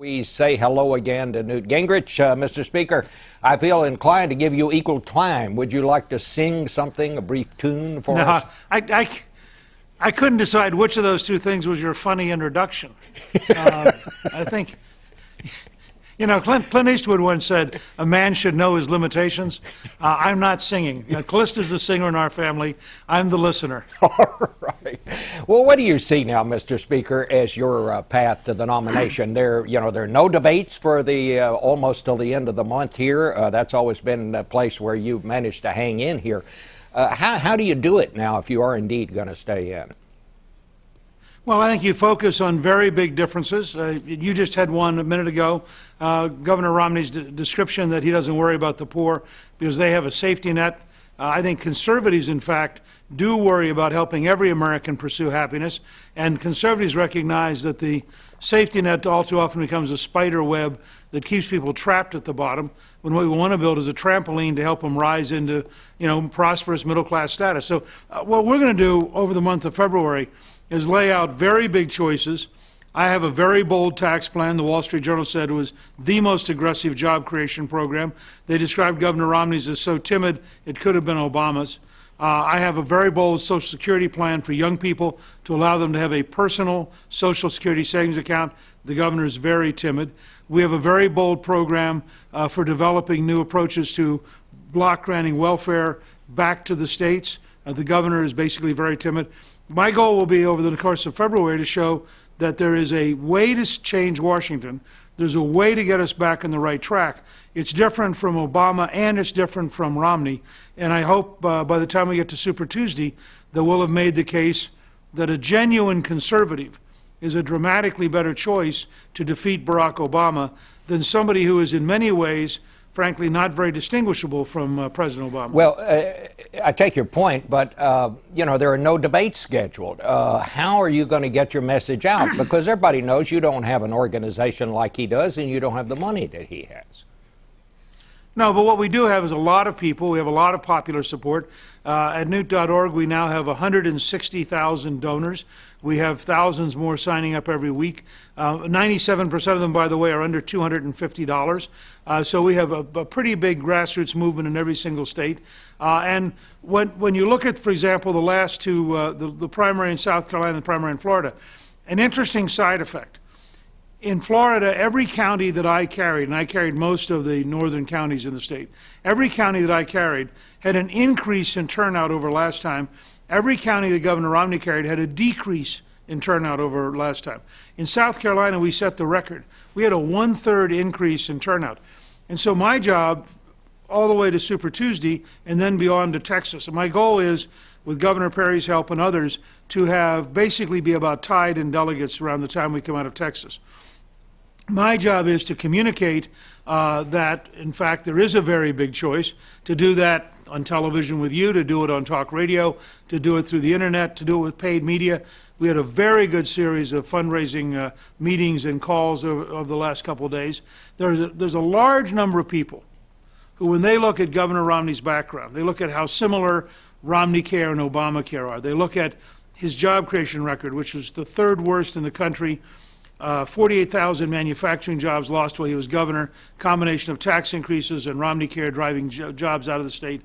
We say hello again to Newt Gingrich. Mr. Speaker, I feel inclined to give you equal time. Would you like to sing something, a brief tune for us? I couldn't decide which of those two things was your funny introduction. I think, you know, Clint Eastwood once said, a man should know his limitations. I'm not singing. Callista's the singer in our family. I'm the listener. All right. Well, what do you see now, Mr. Speaker, as your path to the nomination? There are no debates for the almost till the end of the month here. That's always been a place where you've managed to hang in here. How do you do it now if you are indeed going to stay in? Well, I think you focus on very big differences. You just had one a minute ago. Governor Romney's description that he doesn't worry about the poor because they have a safety net. I think conservatives, in fact, do worry about helping every American pursue happiness. And conservatives recognize that the safety net all too often becomes a spider web that keeps people trapped at the bottom, when what we want to build is a trampoline to help them rise into, prosperous middle-class status. So what we're going to do over the month of February is lay out very big choices. I have a very bold tax plan. The Wall Street Journal said it was the most aggressive job creation program. They described Governor Romney's as so timid it could have been Obama's. I have a very bold Social Security plan for young people to allow them to have a personal Social Security savings account. The governor is very timid. We have a very bold program for developing new approaches to block granting welfare back to the states. The governor is basically very timid. My goal will be over the course of February to show that there is a way to change Washington. There's a way to get us back on the right track. It's different from Obama and it's different from Romney. And I hope by the time we get to Super Tuesday that we'll have made the case that a genuine conservative is a dramatically better choice to defeat Barack Obama than somebody who is in many ways, frankly, not very distinguishable from President Obama. Well, I take your point, but, there are no debates scheduled. How are you going to get your message out? Because everybody knows you don't have an organization like he does, and you don't have the money that he has. No, but what we do have is a lot of people. We have a lot of popular support. At Newt.org, we now have 160,000 donors. We have thousands more signing up every week. 97% of them, by the way, are under $250. So we have a pretty big grassroots movement in every single state. And when you look at, for example, the last two, the primary in South Carolina and the primary in Florida, an interesting side effect. In Florida, every county that I carried, and I carried most of the northern counties in the state, every county that I carried had an increase in turnout over last time. Every county that Governor Romney carried had a decrease in turnout over last time. In South Carolina, we set the record. We had a 1/3 increase in turnout. And so my job, all the way to Super Tuesday and then beyond to Texas, and my goal is, with Governor Perry's help and others, to have basically be about tied in delegates around the time we come out of Texas. My job is to communicate that, in fact, there is a very big choice, to do that on television with you, to do it on talk radio, to do it through the internet, to do it with paid media. We had a very good series of fundraising meetings and calls over the last couple of days. There's a large number of people who, when they look at Governor Romney's background, they look at how similar Romneycare and Obamacare are. They look at his job creation record, which was the 3rd worst in the country. 48,000 manufacturing jobs lost while he was governor, combination of tax increases and Romneycare driving jobs out of the state.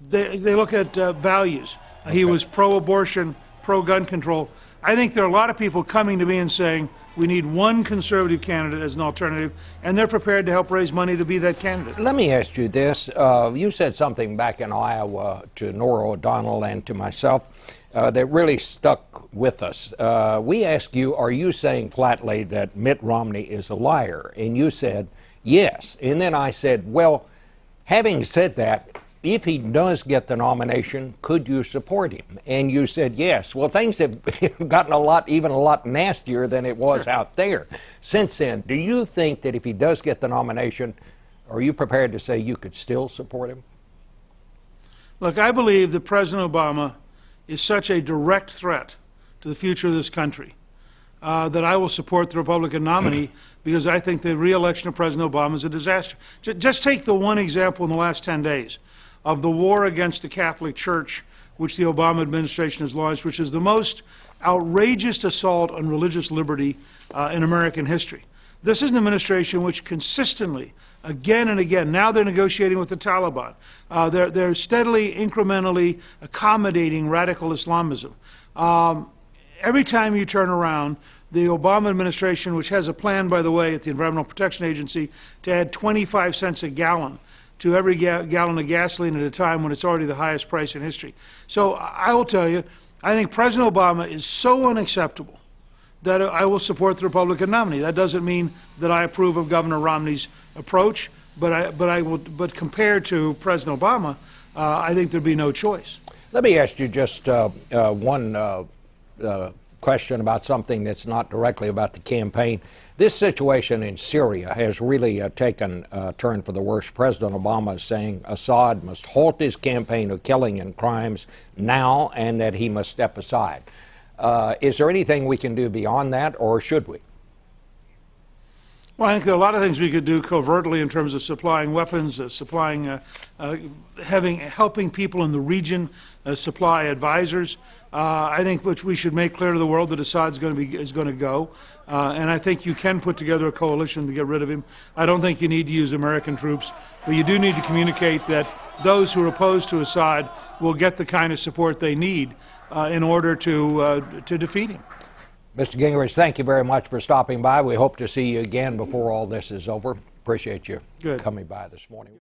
They look at values. He was pro-abortion, pro-gun control. I think there are a lot of people coming to me and saying, we need one conservative candidate as an alternative, and they're prepared to help raise money to be that candidate. Let me ask you this. You said something back in Iowa to Nora O'Donnell and to myself that really stuck with us. We asked you, are you saying flatly that Mitt Romney is a liar? And you said, yes. And then I said, well, having said that, if he does get the nomination, could you support him? And you said yes. Well, things have gotten even a lot nastier than it was out there. Since then, do you think that if he does get the nomination, are you prepared to say you could still support him? Look, I believe that President Obama is such a direct threat to the future of this country that I will support the Republican nominee because I think the re-election of President Obama is a disaster. Just take the one example in the last 10 days of the war against the Catholic Church, which the Obama administration has launched, which is the most outrageous assault on religious liberty in American history. This is an administration which consistently, again and again, now they're negotiating with the Taliban. They're steadily, incrementally accommodating radical Islamism. Every time you turn around, the Obama administration, which has a plan, by the way, at the Environmental Protection Agency to add 25 cents a gallon to every gallon of gasoline at a time when it's already the highest price in history. So I will tell you, I think President Obama is so unacceptable that I will support the Republican nominee. That doesn't mean that I approve of Governor Romney's approach, but compared to President Obama, I think there'd be no choice. Let me ask you just one question about something that's not directly about the campaign. This situation in Syria has really taken a turn for the worse. President Obama is saying Assad must halt his campaign of killing and crimes now and that he must step aside. Is there anything we can do beyond that, or should we? Well, I think there are a lot of things we could do covertly in terms of supplying weapons, helping people in the region supply advisors. I think which we should make clear to the world that Assad's is going to go, and I think you can put together a coalition to get rid of him. I don't think you need to use American troops, but you do need to communicate that those who are opposed to Assad will get the kind of support they need in order to defeat him. Mr. Gingrich, thank you very much for stopping by. We hope to see you again before all this is over. Appreciate you coming by this morning.